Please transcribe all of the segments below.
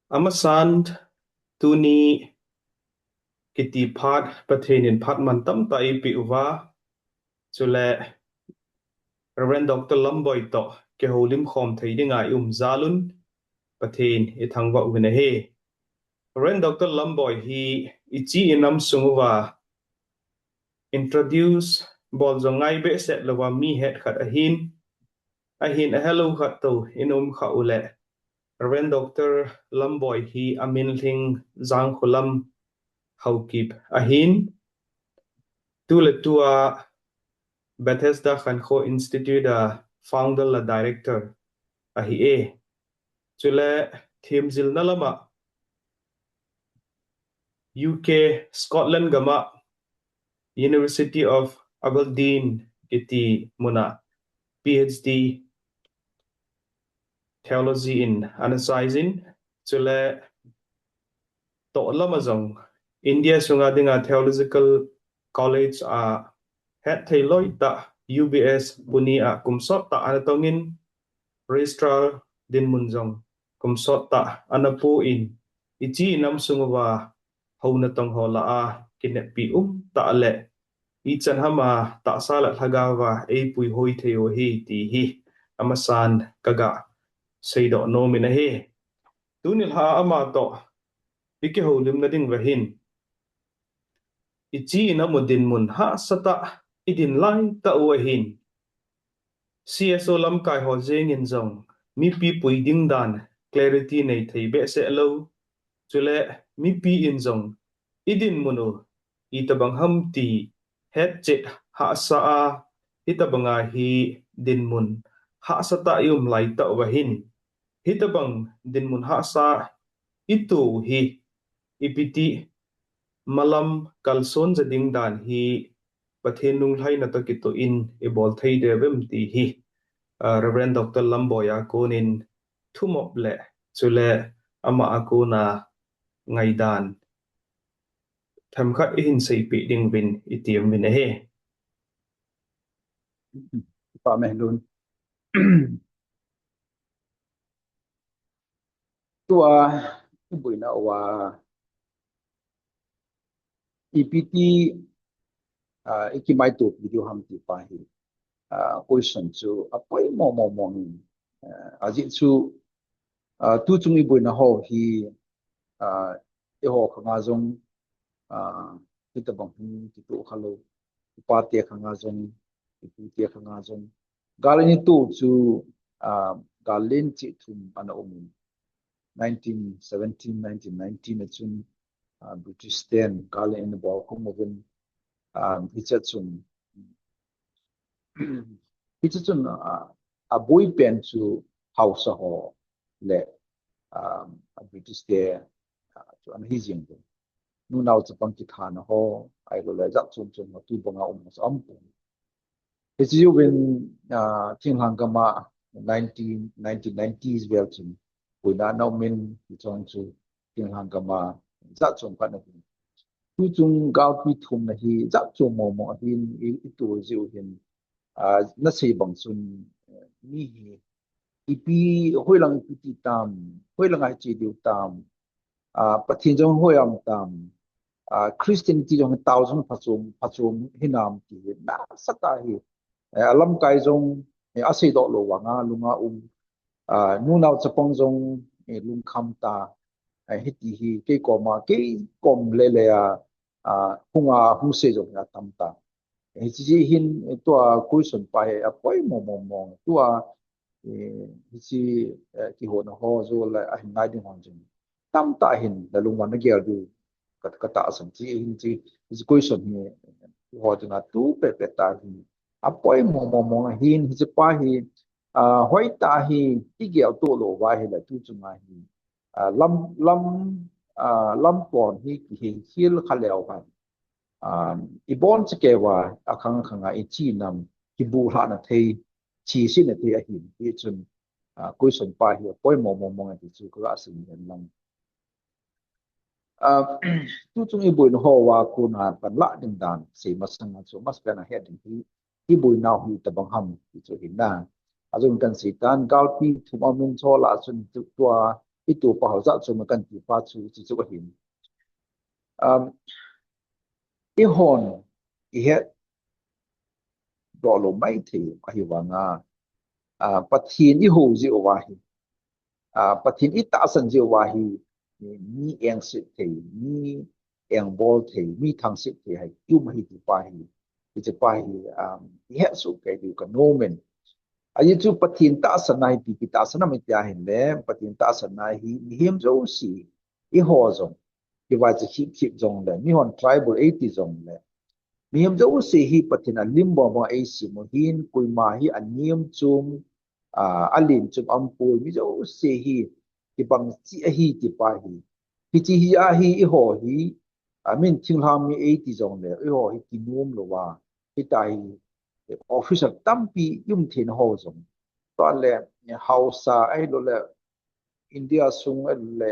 Amasan tuni kiti phat Pathen phat man tam ta ipi uwa chule Reverend Dr. Lamboy to ke holim khom thei dinga zalun Pathen thangwa wina he Reverend Dr. Lamboy hi ichi inam sunguwa introduce bol zongai be set lawa mi het khat ahin a hello khat to kha ule Reverend Dr. Lamboy hi amin thing zang khulam haukip ahin tu le tua Bethesda Khanko Institute founder la director ahi chule thim zil na lama UK Scotland gama University of Aberdeen iti muna PhD theology in analyzing chule to lama zong India sunga dinga theological college het theiloitah UBS puni kumsot ta anatongin registrar dinmun zong kumsot ta anapu in ichi nam sunguwa hona tong hola kinep ta ale ichan hama ta sala thagawa pui hoi theo hi ti hi amasan kaga seido no mina he tunil ha ama to ike holim na ding wahin ichi na modin mun hahsatna idin lai ta wahin CSO lam kai ho jeng in zong mi pi pui ding dan clarity nei thei be se lo chule mi pi in zong idin munu itabang ham ti het che ha sa a itabanga hi dinmun ha sa ta yum lai ta wahin hitabang dinmun ha sa itu hi ipiti malam kalson jading dan hi Pathen nung lai na to kito in ibol thei de bem ti hi Reverend Dr. Lamboya kunin thumop le chule ama aku na ngaidan tham khat ihin sei pi ding win itiam win he pa mehlun tua buina wa Ipiti ikimaito video ham ti pa hi question chu apoi mo azit chu tuchung buina ho hi eho khanga jong hitibong ti tu khalo pa te khanga jong ti te khanga jong galani tu chu galin chi thum ana 1917 1919 achun British ten galin in bawk movin Hiche chun a boy pen chu house ho le British te chu an hijing nu now chapang ki than ho ai lo le jak chum tu bonga so am it's you when thing hangama 1990s well chun we na now min chong chu thing hangama jak chum kan Tuchung gao pi thum na hi zak chu mo hin I tu ziu hin na sei bang sun ni hi ipi hoi lang pi tam hoi lang ai chi diu tam pathin jong hoi am tam Christian ti jong thousand phachum hinam ti na sata hi alam kai jong a sei do lo wanga lunga nu nau chapong jong lung kham ta hiti hi ke kom le hunga hu se jong na tamta hi hin to question pai apoi mo to hi ki ho na ho zo la a ngai ding hon jing tamta hin da lung wan ge du ka ta sam chi hin chi hi question hi ho na tu pe ta hi apoi mo hin hi pa hi hoi ta hi ki ge to lo wa hi la tu chu ma hi lam lam lam pon hi ki hil khaleo kan ibon che wa akhang khanga chi nam ki bu hla na thei chi sin na thei a hin hi chun question pa hi poi mo ti chu ka sin lam tu chung I buin ho wa ku na pan la ding dan se masang chu mas plan ahead ding hi buin now hi tabang ham ti chu hin na azun kan si tan galpi thuman min chola chun tu tua itu pa hau za chu ma kan ti pa chu chi chu hin I hon I het do lo mai thi a hi wa nga pathin I ho ji o wa hi pathin I ta san ji o wa hi ni eng sit thi ni eng bol thi mi thang sit thi hai yu ma hi ti pa hi ti pa hi I het su ke du ka no men ai chu pathin ta san nai pi ta san mi tia hin le pathin ta san nai hi ni him zo si I ho zo I wa chi khip zong le mi hon tribal 80 zong le mi him zo si hi pathin a limbo mo ai si mo hin kui ma hi an niam chum alin chum ampul mi zo si hi ki bang chi a hi ti pa hi chi hi a hi I ho hi min thing lam mi 80 zong le I ho hi ki num lo wa hi tai official tampi yum thin ho zong to le hausa ai lo le India sung ai le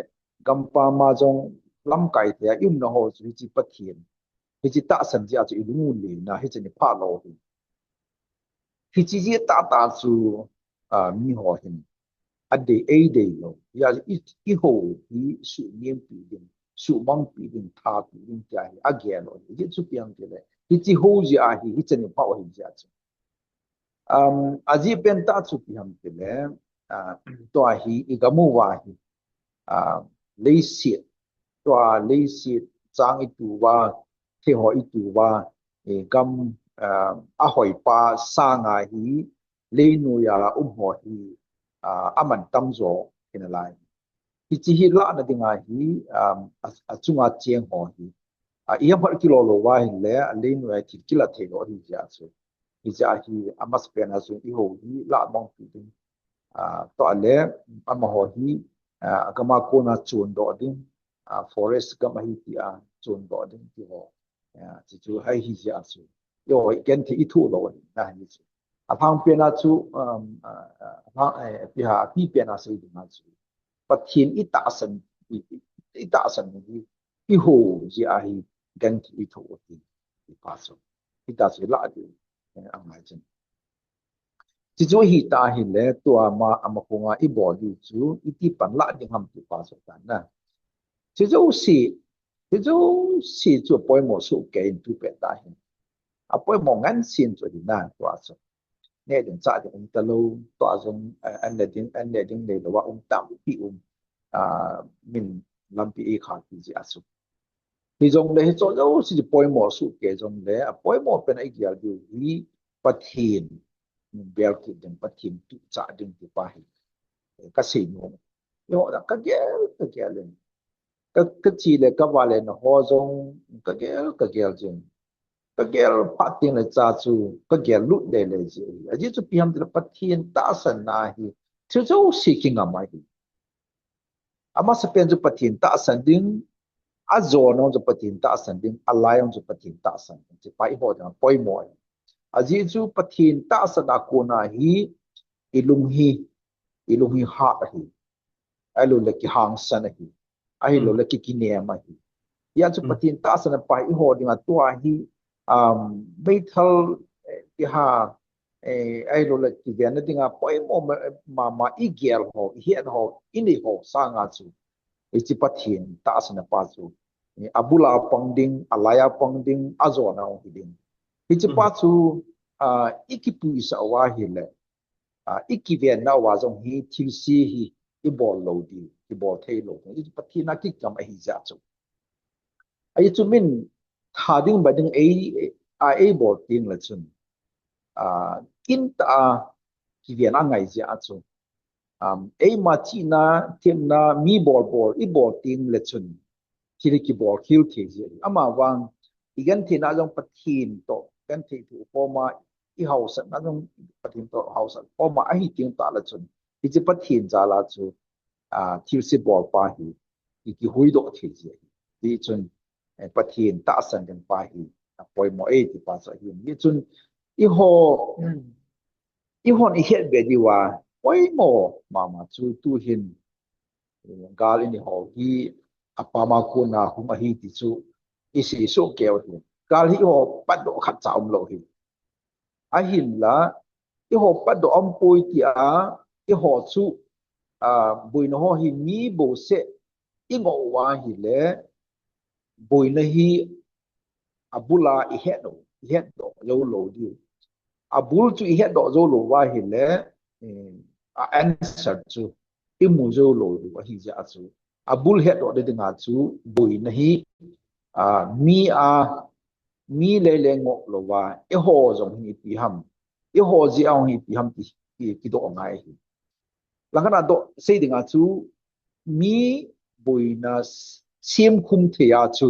gampa ma zong lam kai te yum na ho chu chi pathian hi chi ta san ji a chu lu le na hi chi ni pha lo hi chi ji ta chu mi ho hin a de lo ya I ho hi su niam pi din su mang pi din tha pi din ja hi a ge lo hi chu piang ke le hi chi ho ji a hi chi ni pha ho hi ja chu aji pen ta chu pi ham ke le to hi igamu wa hi lei siet to lei siet chang I tu wa the ho I tu wa gam a hoi pa sa nga hi lei nu ya ho hi aman tam zo ken lai hi chi hi la na dinga hi a chunga cheng ho hi I har kilo lo wa hi le lei nu ya thi kila the lo hi ja chu hi ja hi amas pen a chu I ho hi la mong pi din to le ama ho hi kama ko na chun do din forest kama hi ti a chun do din ti ho chi chu hai hi ja chu yo gen thi I thu lo na hi chu a phang pe na chu phang pi ha pi pe na sei din na chu pathin I ta san hi I ho ji a hi gen thi I thu ti pa so I ta chu la di ang chen chi chu hi ta hi le to ma amakunga I bo di chu I ti pan la ding ham ti pa so tan na chi chu chu poi mo su ke in tu pe ta hi a poi mo ngan sin chu di na to so ne din cha di ta lo to zong an le ding le wa tam pi min lampi e kha ti ji asu hi zong le cho zo si poi mo su ke zong le a poi mo pe na I gyal di hi pathin bel ki den pathin tu cha ding ti pa hi ka sei no yo da ka gel ka chi le ka wa le no ho zong ka gel jing ka gel patin le cha chu ka gel lut le ji a ji chu piam de pathin ta san na hi chu zo si king a mai ama sa pen chu pathin ta san ding a zo no chu pathin ta san ding a lai on chu pathin ta san chi pai ho da poi mo a ji chu pathin ta san a ko na hi ilung hi ha hi ai lo le ki hang san hi ai lo le ki ne ma hi ya chu pathin ta san pai ho ding a to hi bei thal ki ha ai lo le ki gen ding a poi mo ma I gel ho hian ho ini ho sa nga chu I chi pathin ta san pa chu abula pangding alaya pangding azo na ho ding hi chi pa chu ikipu isa wa hi le ikiven na wa zong hi thil si hi I bol lo di I bol thei lo I pathina ki kam a hi ja chu ai chu min tha ding ba ding ai bol ting la chun kin ta kiven a ngai ja chu ma chi na tem na mi bol I bol ting la chun thil ki bol khil the ji ama wang igan the na jong pathin to kan the tu po ma I hausa na jong pathin to hausa po ma a hi ting ta la chun I chi pathin ja la chu thil si bol pa hi ki hui do the ji ti chun pathin ta san den pa hi poi mo ti pa sa hi ni chun I ho ni het be di wa poi mo ma chu tu hin gal ini ho hi apa ma ko na hum a hi ti chu I si so ke o hi gal hi ho pat do khat cha lo hi a hin la I ho pat do poi ti I ho chu bùi nó hi mi bồ sẽ ingo wa hi le bùi nó hi abula i het do lo lo di abul chu i het do zo lo wa hi le answer chu imu zo lo di wa hi ja chu abul het do de nga chu bùi nó hi mi le le ngo lo wa e ho zong hi pi ham e ho ji ang hi pi ham ki do ngai hi langana do sei dinga chu mi boina sim khum thea chu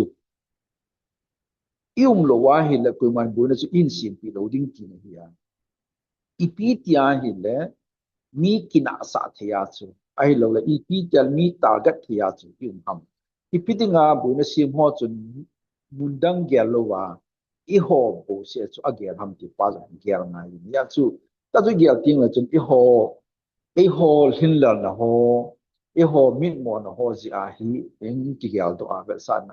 lo wa hi le ko man boina chu in sim pi lo ding ti hi ya ipiti hi le mi kina sa thea chu ai lo le ipiti mi target thea chu ham ipiti nga boina sim ho chu mundang gel lo wa i ho bo se chu agel ham ti pa gel ngai ya chu ta chu gel ting la chu i ho hin la na ho i ho mit mo na ho ji a hi eng ki gel do a be san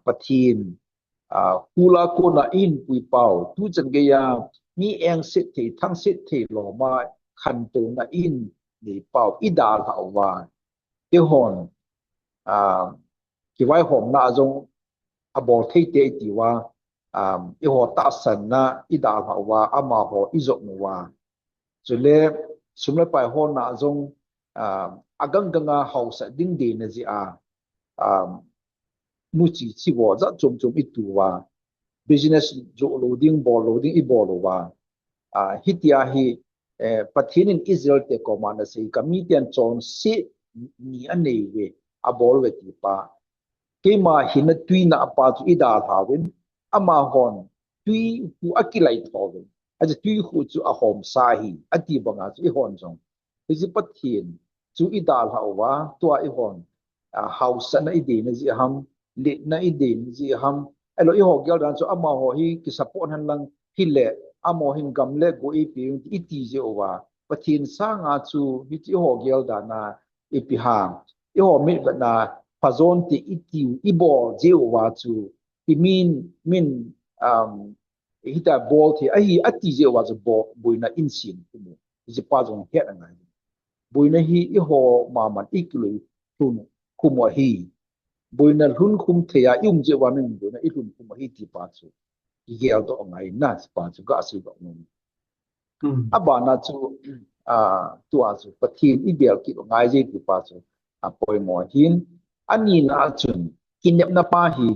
pathin hula ko na in pui pau tu chen ge ya mi eng sit thi thang sit thi lo ma khan tu na in ni pau i da la wa i hon ki wai hom na jong abor thei te ti wa i ho tahsan na i da la wa ama ho i zo no wa chule sumle pai ho na jong agang ganga house ding de na ji mu chi chi wo za chum chum i tu wa business jo loading ball loading i ball wa hitia hi pathin in Israel te command se comedian chon si ni anei we abol we ti pa ke ma hin tui na pa chu ida thawin ama hon tui hu akilai thawin aje tui hu chu a hom sa hi ati banga chu i hon jong hi pathin chu ida hawa to i hon house na i de na ji ham le na i de ji ham elo i ho gyal dan chu ama ho hi ki support han lang hi le amo hin gam le go i pi i ti je owa pathin sa nga chu hi ti ho gyal da na i pi ha i ho mi ba na phazon ti i ti i bo je owa chu i min hita bol thi ai ati je owa chu bo buina in sin ku ji pa jong het nga buina hi i ho ma man i klui tun ku mo hi buina hun khum thea yum je wa min buina i hun ku mo hi ti pa chu gel do ngai na pa chu ga si do no abana chu tu a chu pathin i bel ki ngai je ti pa chu poi mo hin ani na chun kinep na pa hi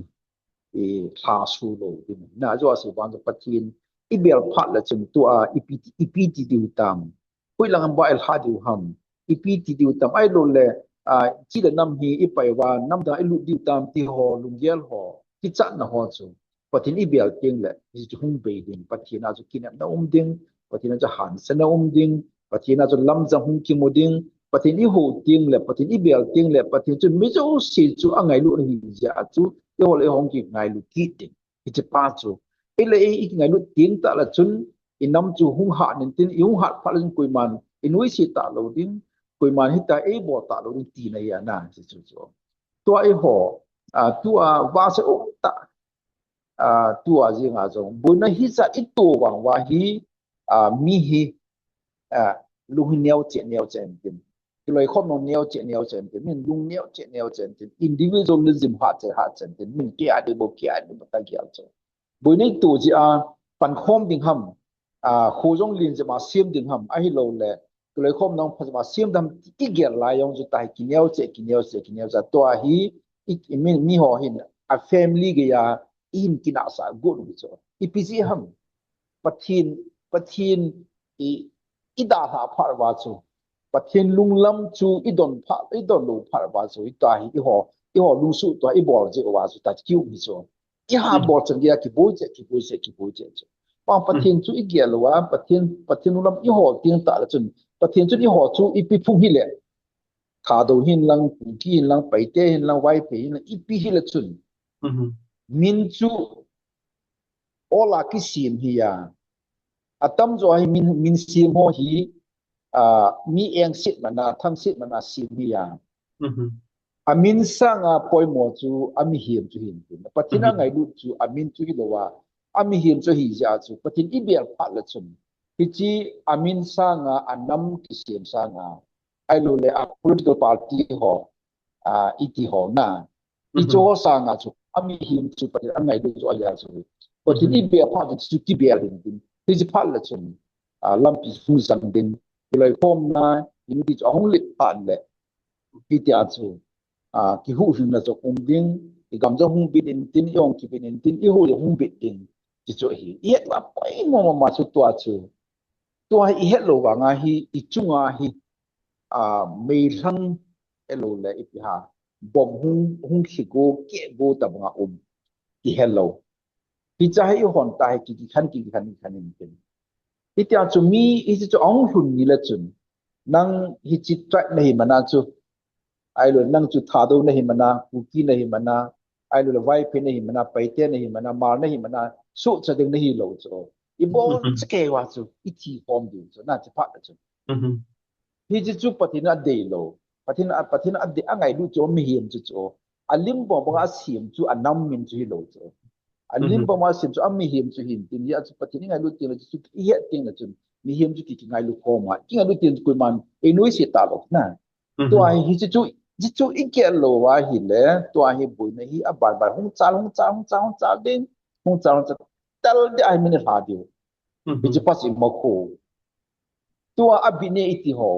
tha su lo din na jo si ban pathin i bel phat la chun tu ipiti diu tam poi lang ba el ha diu ham ipiti diu tam ai lo le chi da nam hi i pai wa nam da i lu diu tam ti ho lung gel ho ki chat na ho chu pathin i bel ting le ji hung be din pathin a chu kinep na ding pathin a chu han sa na ding pathin a chu lam za hung ki mo ding pathin i ho ting le pathin i bel ting le pathin chu mi zo si chu angai lu hi ja chu yo le hong ki ngai lu ki ting ki che pa chu i le i ngai lu ting ta la chun i nam chu hung ha nin tin i hung ha pha lin kui man i nui si ta lo ding kui man hi ta e bo ta lo ding ti na ya na chi chu chu to ai ho tua va se o ta tua ji nga jong bu na hi cha i to wang wa hi mi hi lu hi neo chen tin ki loi khom no neo chen tin min lung neo chen tin individualism ha chen tin min ki ade bo ta ki al cho bu nei to ji pan khom ding ham khu jong lin je ma sim ding ham a hi lo le ki loi khom nong phas ma sim dam i ger la yong ju tai ki neo za to hi i min mi ho hin a family ge ya in kina sa go lu cho ipc ham pathin i da ha phar wa chu pathin lunglam chu i don lu phar wa chu i ta hi i ho lu su to i bol je wa chu ta kiu mi cho i ha bol chen ya ki bo je chu pa pathin chu i ge lo wa pathin lunglam i ho ting ta la chun pathin chu i ho chu i pi phung hi le kha do hin lang ki hin lang pai te hin lang wai pe hin i pi hi la chun min chu ola ki sim hi ya atam zo hi min sim ho hi mi eng sit mana thang sit mana sim hi ya amin sanga poi mo chu ami him chu hin patina ngai lu chu amin chu hi lowa ami him chu hi ja chu patin ibel phat la chun hi chi amin sanga anam ki sim sanga ai lo le a political party ho iti ho na I cho sang a chu ami him chu pa angai do zo ya chu but ni be pa chu ti be al din ti ji pa la chun lampi fu sang din lai form na ni ti ong lit pa le ki ti a chu ki hu hin na zo kum ding I gam zo hung bit in tin yong ki bin in tin I hu le hung bit din ji cho hi yet la pai mo ma chu to I het lo wa nga hi I chunga hi mei thang elo le I pi ha bom hung khigo ke go tabanga ki hello hi chai hon tai ki khan in tin hi tia chu mi I chu ong hun ni la chun nang hi chi tra nei mana chu ai lo nang chu tha do nei mana ku ki nei mana ai lo vai pe nei mana pai te nei mana mar nei mana su cha ding nei lo chu I bon che wa chu I ti form din chu na chi pa chu hi chi chu patina de lo patina de angai du chu mi him chu alim bo ba sim chu anam min chu lo chu alim ba ma sim chu ami him chu hin tin ya chu patin ngai lu tin chu ki he tin na chu mi him chu ki ngai lu ko ma ki ngai lu tin ku man e noi si ta lo na to ai hi chu I ke lo wa hi le to ai bu na hi a bar hung cha din hung cha tal de ai min ha dio hi chu pas I mo ko to a bi ne iti ho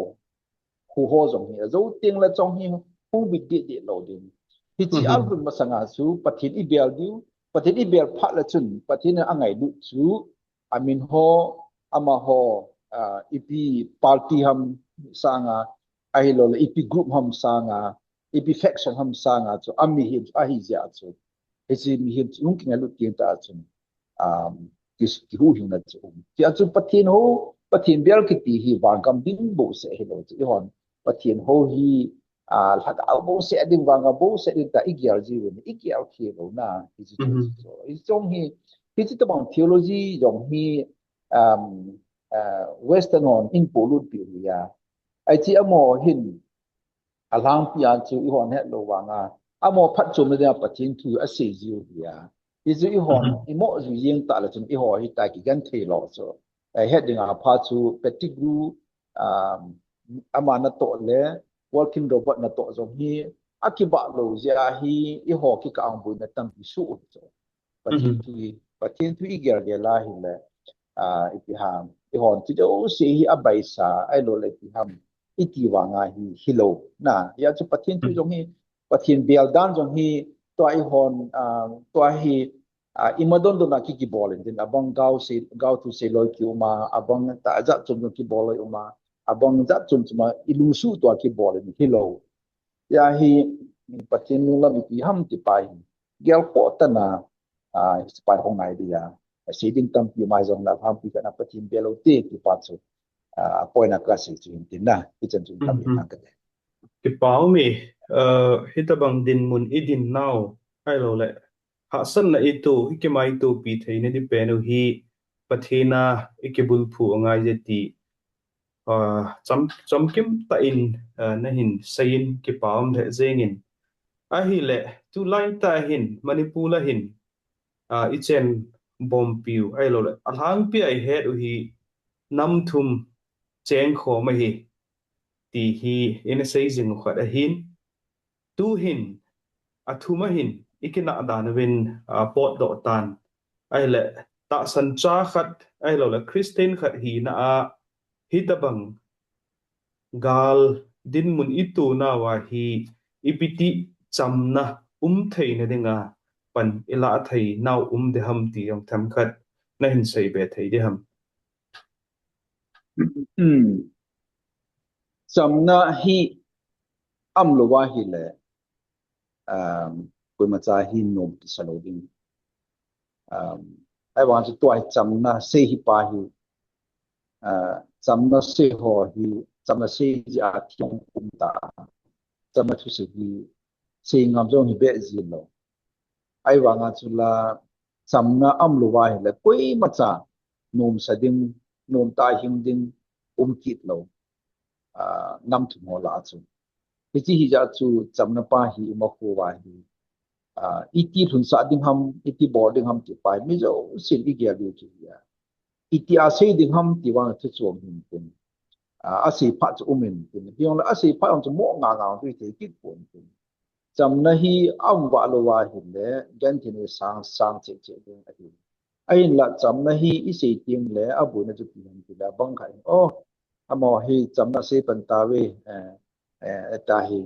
hu ho zong hi zo ting la chong hi hung bi de lo din hi chi album masanga su pathin ibel diu pathin ibel pha la chun pathin angai du chu amin ho ama ho ipi party ham sanga ai lo ipi group ham sanga ipi faction ham sanga chu ami hi a hi ja chu hi chi mi hi chung king lu tin ta chun ki hu hin na chu ti a chu pathin bel ki ti hi wang kam ding bo se hi lo chu hon pathin ho hi la ka bo se ding wang bo se ding ta igyal ji wen igyal khi lo na hi chu so I chong hi chi ta bang theology yong hi western on in polut pi ya ai chi amo hin alang pi an chu I hon het lo wanga amo phat chum le pathin thu a se ji ya I chu I hon I mo ju yeng ta la chun I ho hi ta ki gan the lo so ai het ding a pha chu petigru amana to le working robot na to zo hi akiba lo ja hi I ho ki ka ang bu na tam pi su so pathin tu I ger ge la hi le I ham I hon ti do se hi abai sa ai lo le ti ham I ti wa nga hi hilo na ya chu pathin tu zo hi pathin bel dan zo hi to I hon to hi imadon do na ki bol din abang gau tu se loi ki uma abang ta ja chum ki bol uma abang ja chum chuma ilusu to ki bol ni hilo ya hi pathin nu la bi ham ti pai gel ko ta na pai hong nai dia se ding tam pi mai jong la ham pi kana pathin belo te ki pa chu poi na ka se chu tin na ki chen chu tam na ka cái báo mi hitabang dinmun idin now ai lo le hahsatna itu ikimaito pi theine di penu hi pathena ikibul phu angaiye ti cham kim ta in na hin sayin ki pawm the zengin ahi le tu lai ta hin Manipur la hin ichen bom piu ai lo le alang pi ai het u hi nam thum cheng kho ma hi ti hi in sei jing khat ahin tu hin athuma hin ikina dan win pot do tan ai le tahsan cha khat ai lo le Christian khat hi na hitabang gal dinmun itu na wa hi ipiti chamna theina dinga pan ila thei naw de ham ti yong tham khat na hin sei be thei de ham chamna hi am lo wa hi le koi ma cha hi nom ki salo ding ai wa chu toai chamna se hi pa hi chamna se ho hi chamna se ja thiong ta chamna thu se hi se ngam zo hi be ji lo ai wa nga chu la chamna am lo wa hi le koi ma cha nom sa ding nom ta hing ding kit lo nam thu mo la chu chi hi ja chu chamna pa hi ma ko wa hi iti thun sa ding ham iti boarding ham ti pai mi zo sin I gya du chi ya iti a se ding ham ti wa chu chuang hin tin asi phat chu umin tin hiong la asi phat on chu mo nga nga tu te kit pon tin cham na hi am wa lo wa hi le gan tin sang sang che che ding a hi ai la cham na hi i se tim le abu na chu tin ti la bang khai o amo hi cham na se pan ta we ta hi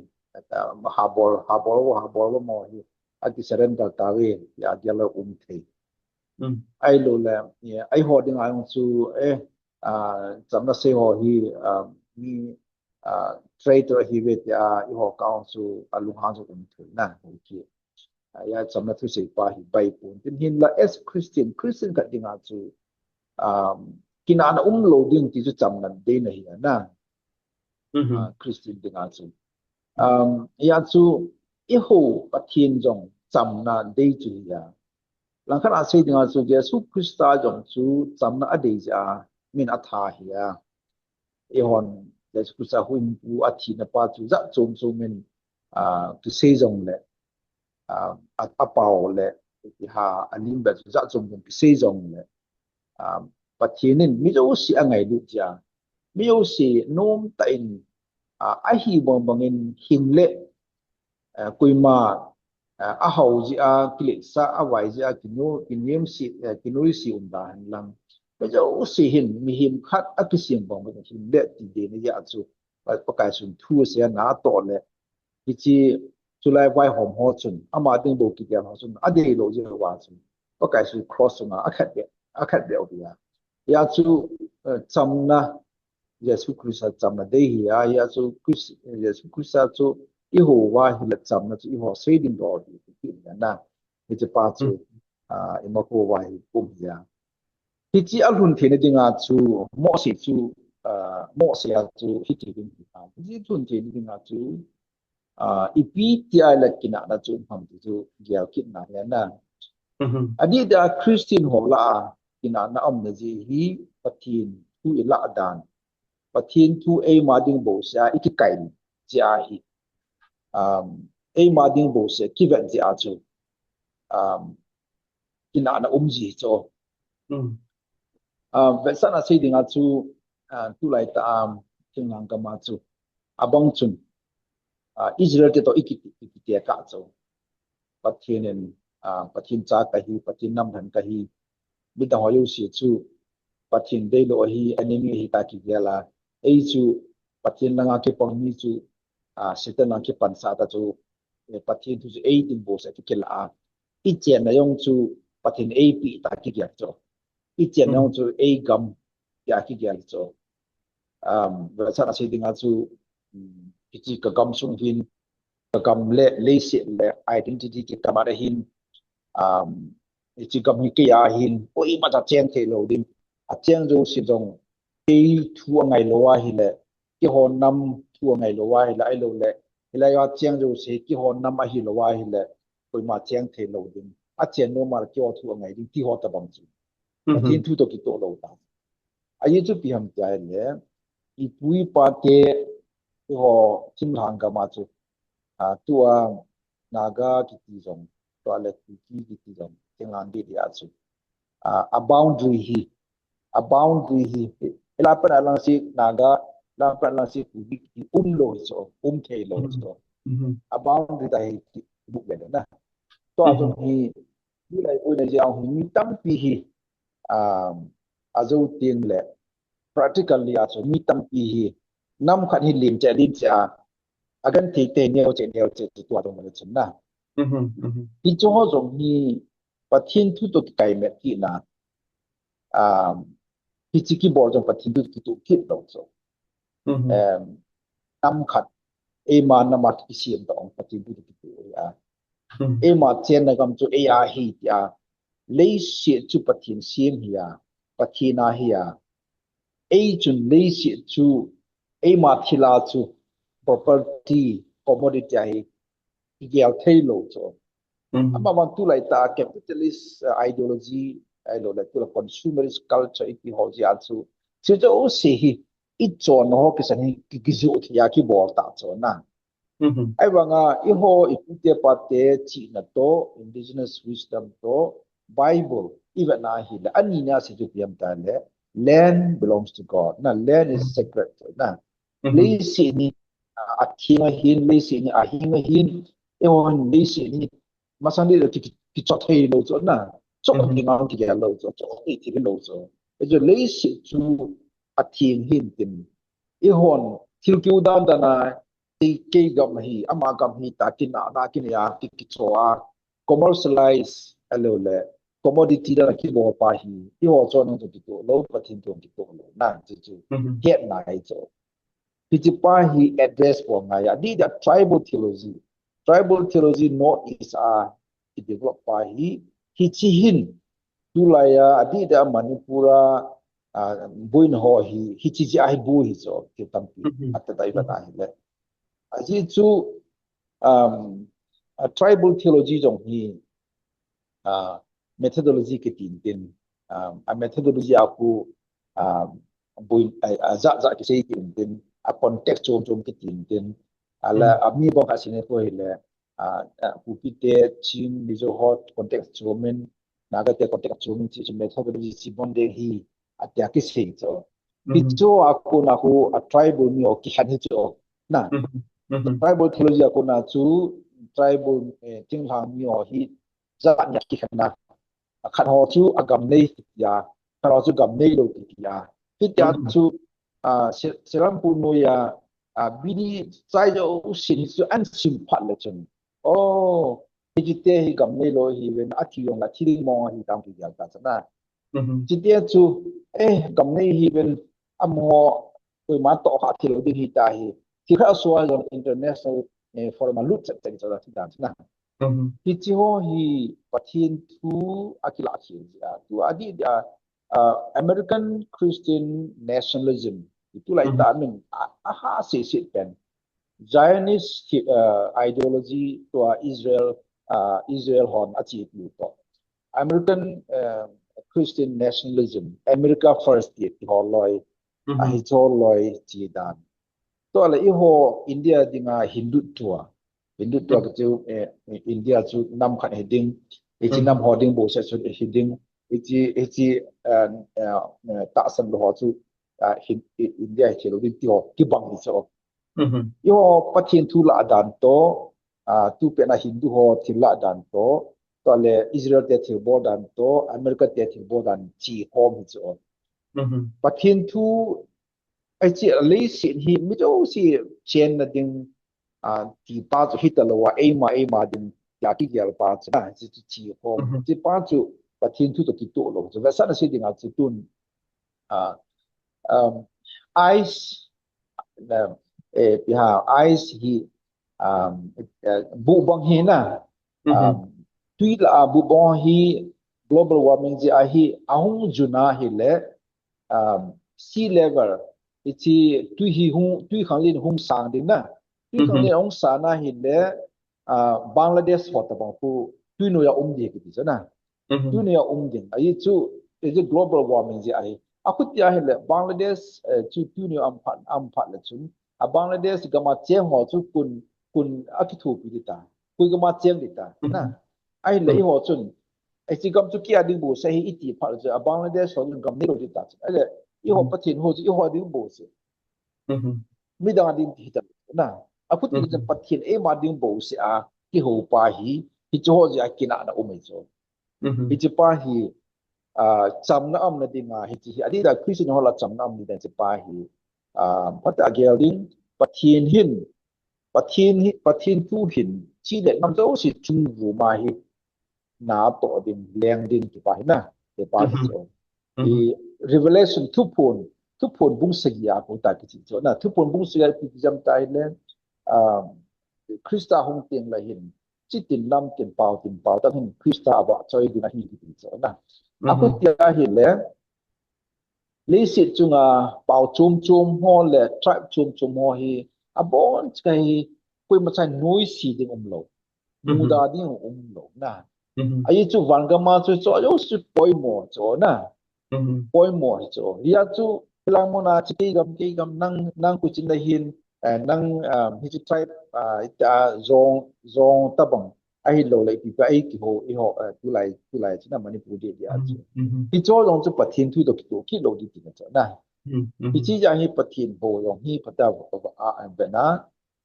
ta habol mo hi ati surrender ta we ya dia lo the ai lo le ai ho ding ai chu cham na se ho hi mi traitor hi ve ya i ho kaung chu alung hang chu the na ki ya cham na thu se pa hi bai pun tin hin la as Christian ka ding a chu kina na lo ding ti chu cham na de na hi na Christian ding a chu ya chu i ho pathin jong cham na de chu ya lang khana se ding a chu Jesu Christa jong chu cham na ade ja min a tha hi ya e hon Jesu Christa huin pu a thi na pa chu za chom chom min tu se jong le a pao le ti ha anim ba chu za chom jong ki se jong le pathin mi jo si a ngai lu ja mi yo si nom ta in a hi bong bong in hin le kuima a hau ji a kile sa a wai ji a kinyem si kinoi si da han lang bây giờ si hin mi him khat a ki sim bong bong hin le ti de ni ya chu pa kai sun thu se na to le ki chi chu lai wai hom ho chun ama ding bo ki ya ho chun a de lo ji wa chun pa kai su cross na a khat de o ya chu cham na Yesu Christa cham na de hi ya chu Yesu Christa chu i ho wa hi la cham na chu i ho se din do ki na ni che pa chu i ma ko wa hi kum ya ti chi a hun the ne dinga chu mo si chu mo se ya chu hitibong ti thun the ne dinga chu Ipiti la kina na chu ham chu gya kit na ya na adi da Christian ho la kina na am na ji hi pathin tu ila dan pathin thu e ma ding bo sia ikikai ja hi e ma ding bo sia kivet ja chu kina na ji cho ve sana se dinga chu tu lai ta kingang ka ma chu abang chun Israel te to ikiti ka cho pathin pathin cha ka hi pathin nam dhan ka hi mi da ho yu si chu pathin de lo hi enemy hi ta ki gela ei chu pathin langa ke pong mi chu sitan lang ke pan sa ta chu pathin tu chu ei tin bo sa ki kela i chen na yong chu pathin ei pi ta ki gya cho i chen na yong chu ei gam ya ki gya cho va sa se dinga chu ki ka gam sung hin ka gam le se le identity ki ka ma hin chi gam hi ke ya hin o i ma ta chen the lo din a chen jo si jong ei thu ngai lo wa hi le ki hon nam thu ngai lo wa hi la ai lo le la ya chen jo se ki hon nam a hi lo wa hi le koi ma chen the lo din a chen no ma ki o thu ngai din ti ho ta bang chi tin thu to ki to lo ta a yi chu pi ham ja le i pui pa te ho tim hang ka ma chu tua naga ki ti jong to le ki ti jong tengan di dia chu a boundary hi ela pa lang si naga la pa lang si ku lo so the lo so a boundary ta hi bu be na to a jong hi ni lai oi na ji ang mi tam pi hi a zo tin le practically a so mi tam pi hi nam khat hi lim cha agan thi te neo che tua dong ma chun na ti cho ho jong hi pathin thu to kai me ti na hi chi ki bor jong pathin tu tu kit lo so nam khat e ma na ma ki siam dong pathin tu tu ya e ma chen na gam chu e ya hi ya le si chu pathin siam hi ya pathina hi ya e chun le si chu e ma thila chu property commodity hi gyal thei lo cho ama wan tu lai ta capitalist ideology ai lo la tu la consumerist culture ki ho ji chu cho se hi I cho no ki san hi ki ju ya ki bor ta cho na ai wanga I ho I pute pa te chi na to indigenous wisdom to bible even na hi la ani na se ju piam ta le land belongs to God. Na land is sacred. Na lấy sĩ ni ahin ahin lấy sĩ ni ahin ahin ewan lấy sĩ ni masan đi được cái chót hay lâu rồi na chót thì ngang thì cái lâu rồi chót thì cái lâu rồi bây giờ lấy sĩ chú ahin hin tin ewan thiếu kiu đan đan na cái gam hi ama gam hi ta kin ya cái choa commercialize alo le commodity da ki bo pa hi ewan cho nó thì cái lâu Pathen trong cái lâu na chú hiện lại rồi Pitipah he address for ngai. Adi the tribal theology. Tribal theology no is developed by he chihin tulaya adi the Manipura buin ho he chihi ai bu hi so kitampi at the iba ta le. Aji chu a tribal theology jong hi methodology ke tin a methodology aku buin za kisei tin a context chom ke tin ala ami bo hasine ko ile pupite chin lizo hot context chomen naga te context chomen chi methodology si bonde hi atya ke sei so picho ako na ko a tribal mi o ki han cho na tribal theology ako na chu tribal ting hang mi o hi za nya ki khana khan ho chu agam nei ya khan ho chu gam nei lo ki ya pitya chu Serampur noya bini saja usin itu ansim pat lecen. Oh, hijite hi gamne lo hi wen atiyong la hitibong hi tam ki jalta sana. Jite tu gamne hi wen amo koi ma to ha thilo di hi ta hi. Kira aswa on international forum lut cek cek sana tidak sana. Hiche hi Pathen tu akila akhir tu adi American Christian nationalism itolaitah min sit pen Zionist ideology to Israel hon achieve to American Christian nationalism America first yet holoi hitoloi jidan to ala iho India dinga Hindu tua ke chu India chu nam khan heading nam holding bo se chu heading ichi tahsan lo chu India che lo di tio ki bang ni so yo Pathen thu la dan to tu pe na Hindu ho thila dan to le Israel te thil bo dan to America te thil bo dan chi hom hi so Pathen thu ai chi le sin hi mi do si chen na ding ti pa chu hitalo wa ema ding ya ki gel pa cha chi hom ti pa chu Pathen thu to ki to lo so sa na si ding a chu tun ice ice hi bu bang hi na tui la bu bang hi global warming ji hi ahung juna hi le sea level ichi tui khang lin hung sang ding na tui khang lin hung sa na hi le Bangladesh hot bang pu tui no ya de ki ti na tui no ya ding ai chu is a global warming ji akut ya hele Bangladesh chu tuni ampat le chun Bangladesh gama cheng ho chu kun akithu pidita kui gama cheng dita na ai le ho chun ai chi gam chu kia ding bu se hi iti pha chu Bangladesh ho gam ni ro dita ai i ho Pathen ho chu i ho ding bu se mi da ding ti ta na akut ni chen Pathen ma ding bu se ki ho pa hi cho ji akina na umai cho hi pa hi chamna am na dinga hi adi da Christian hola chamna am ni da pa hi pata gelding Pathen tu hin chi le nam zo si chung ru ma hi na to din leng din ki pa hi na te pa hi so revelation tu pon bung segia ko ta ki so na tu pon bung segia ki jam ta hi le Krista hong teng la hin chi tin lam tin pau ta hin Krista ba choi din hi ki so na aku tia hi le sit chunga pau chum ho le tribe chum ho hi abon kai koi ma chai noi si ding lo muda ding lo na ai chu wangama chu cho yo su poi mo cho na poi mo cho ya chu lang mo na chi gam nang ku chin da hin nang hi chu tribe ita zong tabang ai lo lại bị cái cái hồ tu lại chỉ là Manipur địa địa chứ Mhm. thì cho rằng cho Pathen thu được cái lo đi tiền cho na thì Mhm. chỉ ra hi Pathen hồ rằng hi phatah bên na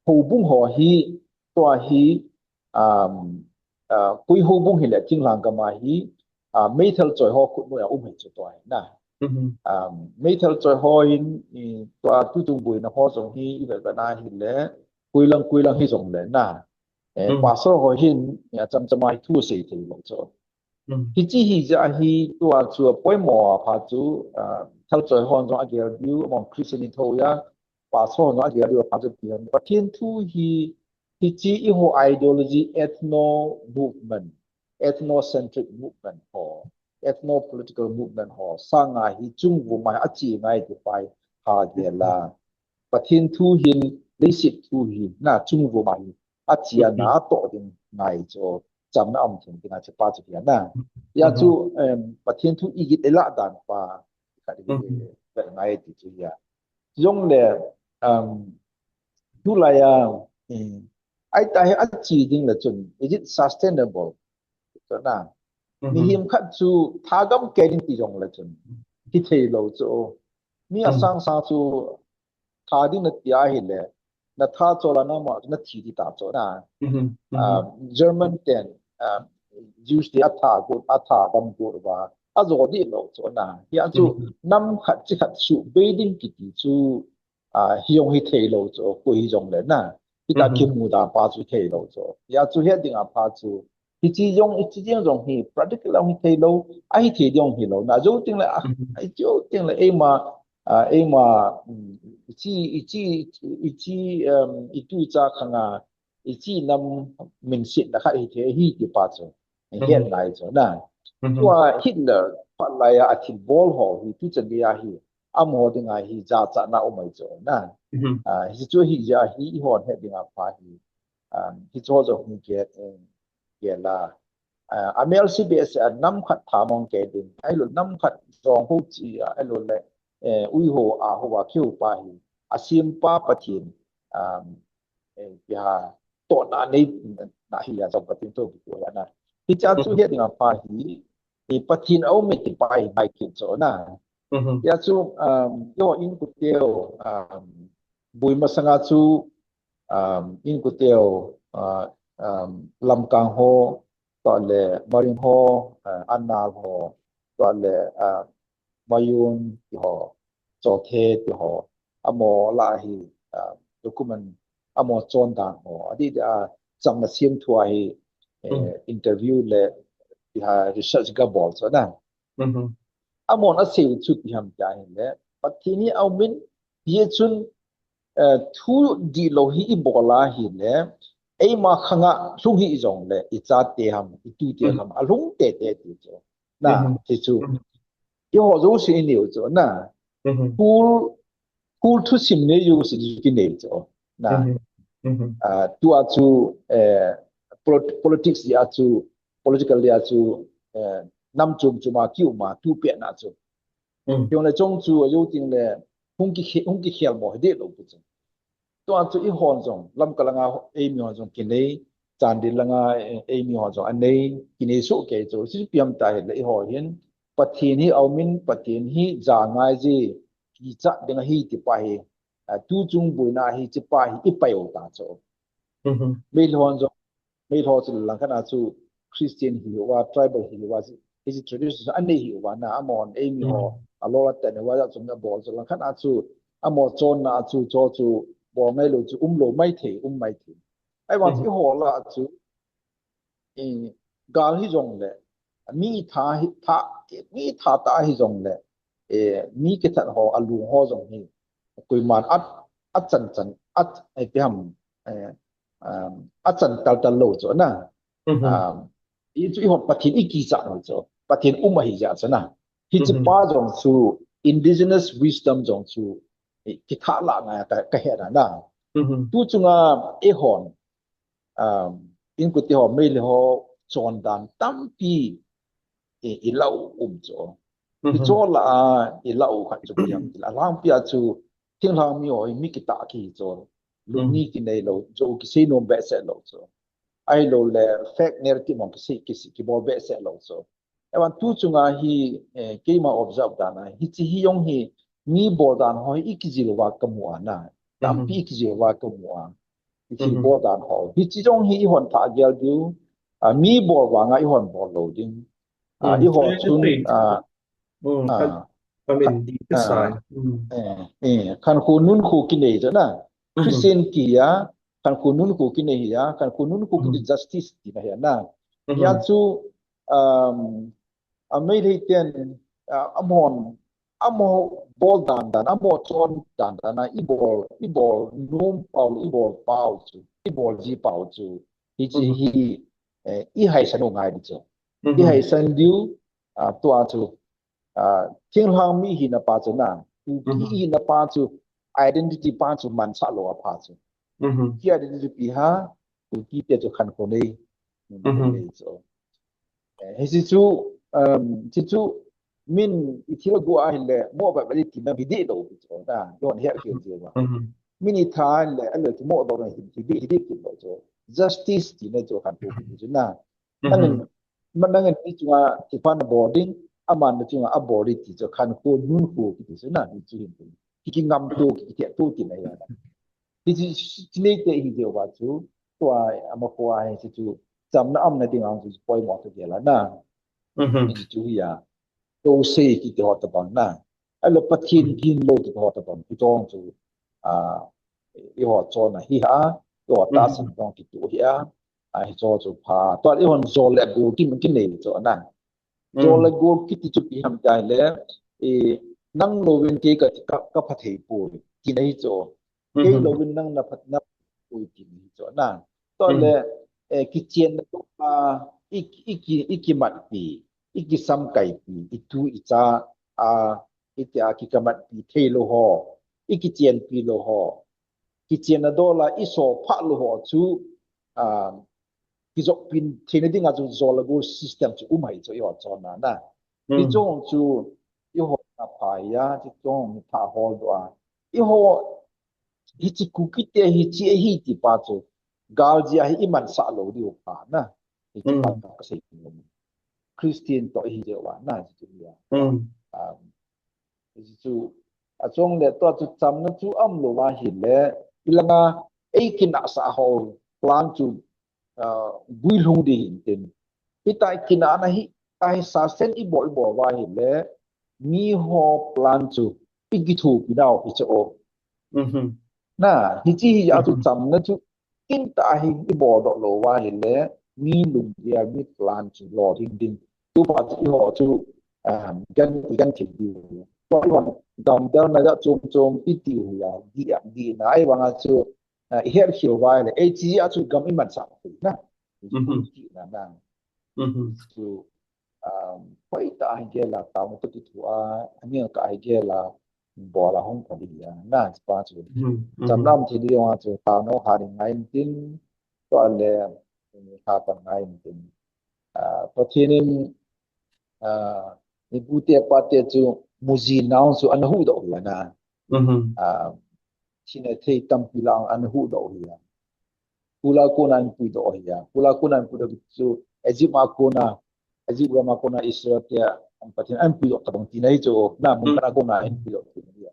hồ bung hồ hi toa hi kui hồ bung hi là chính làng cái mà hi mấy thel trời hồ cũng mới hết cho toa na Mhm. mấy thel trời hồ in toa tu tung bùi na hồ rằng hi bên na hi lẽ quy lăng hi rằng lẽ na Mhm. pasal ho hin ya cham ai thu sei thei lo cho Mhm. hi chi hi ja hi tua chu poi mo pha chu thal choi hon zo agel view among christian in thoya pasal no agel view pha chu pian pathian thu hi chi I ho ideology ethnocentric movement ho ethno political movement ho sanga hi chung bu mai achi ngai ti pai ha ge la pathian thu hin leadership thu hi na chung bu mai achia na to ding ngai cho cham na om thing tinga che pa chu ya na ya Mhm. chu pathian thu I git ela dan pa ka de Mhm. be ngai ti chu ya yong le tu la ya ai ta he achi ding la chun is it sustainable cho na mi Mhm. him khat chu tha gam ke ding ti jong la chun hi thei lo cho mi Mhm. asang sa chu tha ding na tia hi le na tha cho la na ma na thi di ta cho na Mhm. Mhm. German ten use the atha dam go ba azo di lo cho na ya chu Mhm. nam khat chi khat su beiding ki ti chu hiong hi thei lo cho ko hi jong le na ki ta ki Mhm. mu da pa chu thei lo cho ya chu he ding a pa chu hi chi yong hi chi jong jong hi practical hi thei lo a hi thei jong hi lo na zo ting la Mhm. ai chu ting la e ma chi tu cha khanga chi nam mình sit là khai thế hi ki pa cho hiện Mhm. lại cho na Mhm. chua Hitler phát lại à thìn bol ho hi tu chân dia hi am ho ding ai hi za cha na o mai cho na Mhm. hi chu hi ja hi hon he ding a pa hi hi cho zo hi ke la amel cbs nam khat tha mong ke din ai lo nam khat zong hu chi ai lo le ui ho a ho wa khiu pa hi asim pa pathin ya to na nei na hi ya jong patin to ko ya na hi cha chu he ding a pa hi pathin au me ti pai bai ki cho na Mhm. ya chu yo in ku teo bui ma sanga chu in ku teo lam kang ho to le marin ho anna ho to le mayun ti ho cho the ti ho amo la hi document amo chon dan ho adi da chang na siam thua hi Mhm. interview le ha research ga bol so na Mhm. amon a se chu pi ham ja hin le pathini au min ye chun thu di lo hi I bola hi le ei ma khanga lung hi jong le I cha te ham I tu te ham a lung te ti cho na Mhm. ti chu Mhm. yo zo si ni cho na Mhm. cool cool thu sim ne yu si ki ne cho na Mhm. Mhm. tu a chu politics ya chu political ya chu nam chum chuma kiu ma tu pe na chu Mhm. yung le chong chu yo ting le hung ki khial mo de lo bu chu to a chu I hon jong lam kalanga e mi hon jong ki nei chan din langa e mi hon jong an nei ki nei su ke chu si piam ta he le I ho hin pathin hi au min pathin hi za ngai ji ki cha ding hi ti pa hi tu chung buina hi chi pa hi I pa yo ta chu Mhm. me hon jong me ho chu lang kana chu Christian hi wa tribal hi wa is tradition an nei hi wa na amon e mi ho Mhm. alo la ten wa chung na bol chu lang khana chu amo chon na chu cho chu bo ngai lo chu lo mai the mai the ai wa chi Mhm. ho la chu gal hi jong le mi tha ta hi jong le mi ke that ho alu ho jong hi koi man at chan chan at ai pe ham at chan tal lo cho na Mhm. I chu ho pathin I ki cha no cho pathin hi ja cha na hi chi pa Mhm. jong chu indigenous wisdom jong chu ki tha la nga ka he na Mhm. tu chunga e hon in ku ti ho me le ho chon dan tam pi I lau cho I cho Mhm. la I lau khat chu piam ti la lang pia chu thing lang mi ho mi ki ta ki cho lu ni ki nei lo jo ki se no be se lo cho ai lo le fake narrative mong ki bo be se lo so ewan tu chunga hi ke ma observe dana hi chi hi yong hi mi bo dan ho ikijil wa kamwa na lampi ikijil wa kamwa ki bo dan ho hi chi jong hi hon tha gel du mi bo wa nga i hon bo lo ding i ho chun Amin di kisai. kan khu nun khu ki nei na Christian ki ya kan khu nun khu ki nei ya kan khu nun khu ki justice ki na ya na ya chu amei dei ten amo bol dan amo chon dan na ibol num pau ibol pau chu ibol ji pau chu hi chi hi i hai san ngai di chu i hai san diu to a chu thiên hàng mi hi na pa chu na hi na pa chu identity pa chu man sa lo pa chu ki identity pi ha ki te chu khan ko nei nei chu he si chu min ithila go a le mo ba ba ti na bi de lo chu da yon he ki je wa min I tha le a le mo do na hi di ki lo chu justice ti na chu khan ko ki chu na man nang ni chu ti pan boarding aman na chunga abori ti cho khan ko nun ko ki so na ni chu ki ngam to ki te to ti na ya ti chi nei te hi je wa chu to ama ko ai chi chu cham na am na ding ang chu poi mo to ge la na ni chu ya to se ki te hot bang na alo pathin kin lo ki hot bang ki tong chu I ho cho na hi ha to ta san tong ki tu ya ai cho chu pha to I hon zo le go ki nei cho na cho la go ki ti chu pi ham dai le nang lo win ke ka phathei pu ki nei cho ke lo win nang na phat na pu ki nei cho na to le ki chen na to ikimat pi ikisam kai pi itu icha itia ki kamat pi thei lo ho ikichen pi lo ho ki chen na do la iso pha lo ho chu ki zok pin thene dinga chu zol go system chu umai chu yo cho na ki chong chu I ho na pha ya chi chong tha ho do I ho hi chi ku ki te hi ti pa chu gal ji hi iman sa lo di pa na hi chi pa ka sei Christian to hi je wa na chi ya hi chu a chong le to chu cham na chu am lo wa hi le ilanga kin sa ho plan chu bui lung di tin itai kina na hi tai sa sen I bol bo wa hi le mi ho plan chu pigi thu pi dau hi cho na hi chi hi ya chu cham na chu kin ta hi I bo do lo wa hi le mi lung ya mi plan chu lo ding ding tu pa chi ho chu gan theidiu to dam dal na ga chom I tiu ya di na ai wa nga chu her hiu wa le e chi ya chu gam I man sa na ki na na chu pai ta ai ge la ta mo ti tu ani ka ai ge la bo la hong pa di ya na pa chu cham nam thi di wa chu ta no ha ri ngai tin to le ha pa ngai tin pathin ni bu te pa te chu muzi naw chu an hu do ya na chine thei tam pi lang an hu do ya pula ko nan pu do ya pula ko nan pu do chu ejima ko na ejima ma ko na Israel ya pathin an pu do ta bang ti nai chu na mun kana ko na an pu do ti ya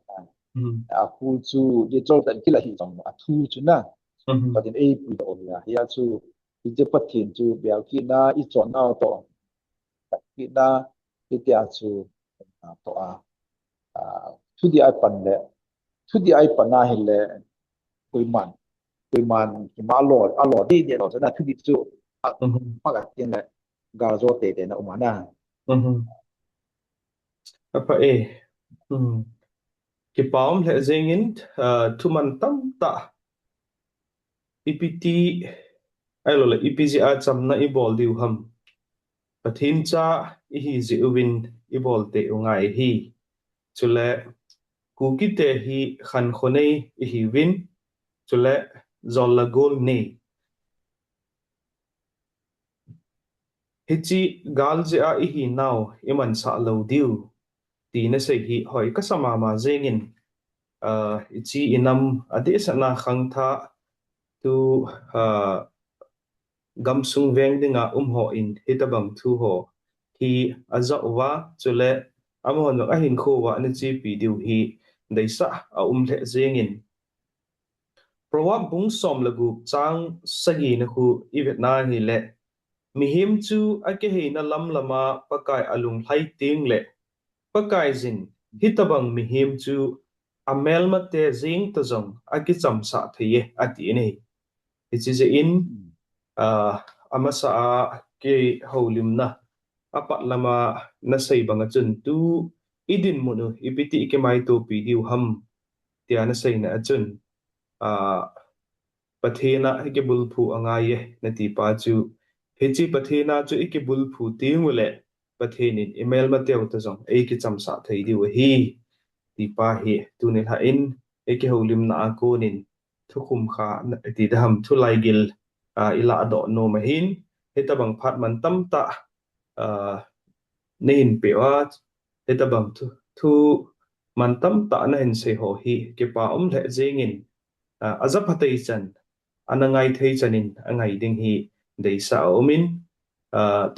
aku chu de chol tan kila hi jong a thu chu na pathin ei pu do ya chu I je pathin chu biao ki na I chon na to ki na I tia chu to thu di ai pan le thu di ai pan na hi le koi man ki ma lo a lo de lo na thu di chu pa ga tien le ga zo te na uma na apa ki paum le zengin thuman tam ta Ipiti ai lo le ipiji a cham na I bol diu ham pathin cha I hi zi win I bol te ngai hi chule ku ki te hi khan khonei I hi win chule zol la gol nei hichi gal je a I hi naw iman sa lo diu ti na se hi hoi ka sama ma zengin ichi inam ade sana khang tha tu gam sung veng dinga ho in hitabang thu ho hi azawa chule amon ahin kho wa na chi pi diu hi daisa a le zengin prowa bung som lagu chang sagi na khu I Vietnam hi le mi him chu ake he na lam lama pakai alung hai ting le pakai zin hitabang mi him chu amel ma te zing to zong ake cham sa theye ati nei it is in amasa ke holim na apat lama na say banga chun tu idin munu ipiti ikimaito pidiu ham tia na say na chun pathena ike bulphu angaiye na ti pa chu hechi pathena chu ike bulphu tingule pathenin email ma teu ta jong ei ki chamsa theidiu hi ti pa hi tunin ha in ike holim na akonin thukum kha ti dam thulai gil ila do no mahin hetabang phat man tam ta nehin pewa hetabang thu man tam ta na hin se ho hi ke pa le jengin azaphatei chan anangai thei chanin angai ding hi deisa omin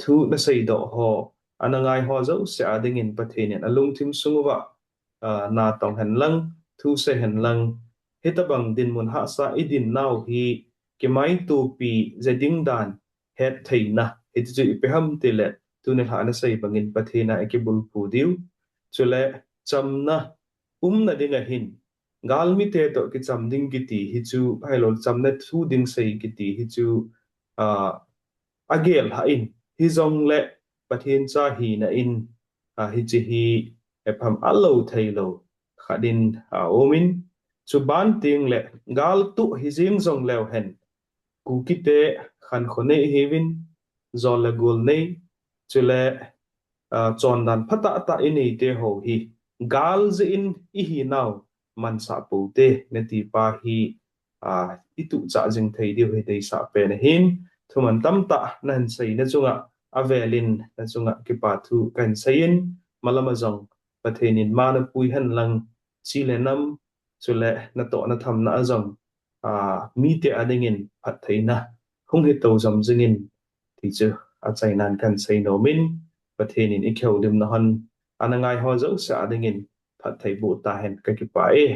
thu na sei do ho anangai ho zo se ading in pathenin alung thim sunguwa na tong han lang thu se han lang hitabang dinmun ha sa idin naw hi kimaito pi zeding dan het theina hitju ipeham tile tune ha na sei bangin pathena ekibul pudiu chule chamna na dinga hin galmi te to ki cham ding ki ti hi chu hailol chamna thu ding sei ki ti hi chu a agel ha in hi zong le pathen cha hi na in hi chi hi epham allo thailo khadin omin chu ban ting le gal tu hi jing zong lew hen ku ki te khan khone hewin zol la gol nei chule chon dan phata ta ini te ho hi gal ze in I hi naw man sa pu te ne ti pa hi itu cha jing thei diu he dei sa pe na hin thuman tam ta nan sei na chunga avelin na chunga ki pa thu kan sein malama jong pathenin mana pui han lang chi le nam chule na to na tham na jong mi te adingin phat theina hung he to jam jingin ti chu achaina kan sei no min pathenin ikheu lim na han anangai ho zo sa adingin phat thei bu ta hen ka ki pa e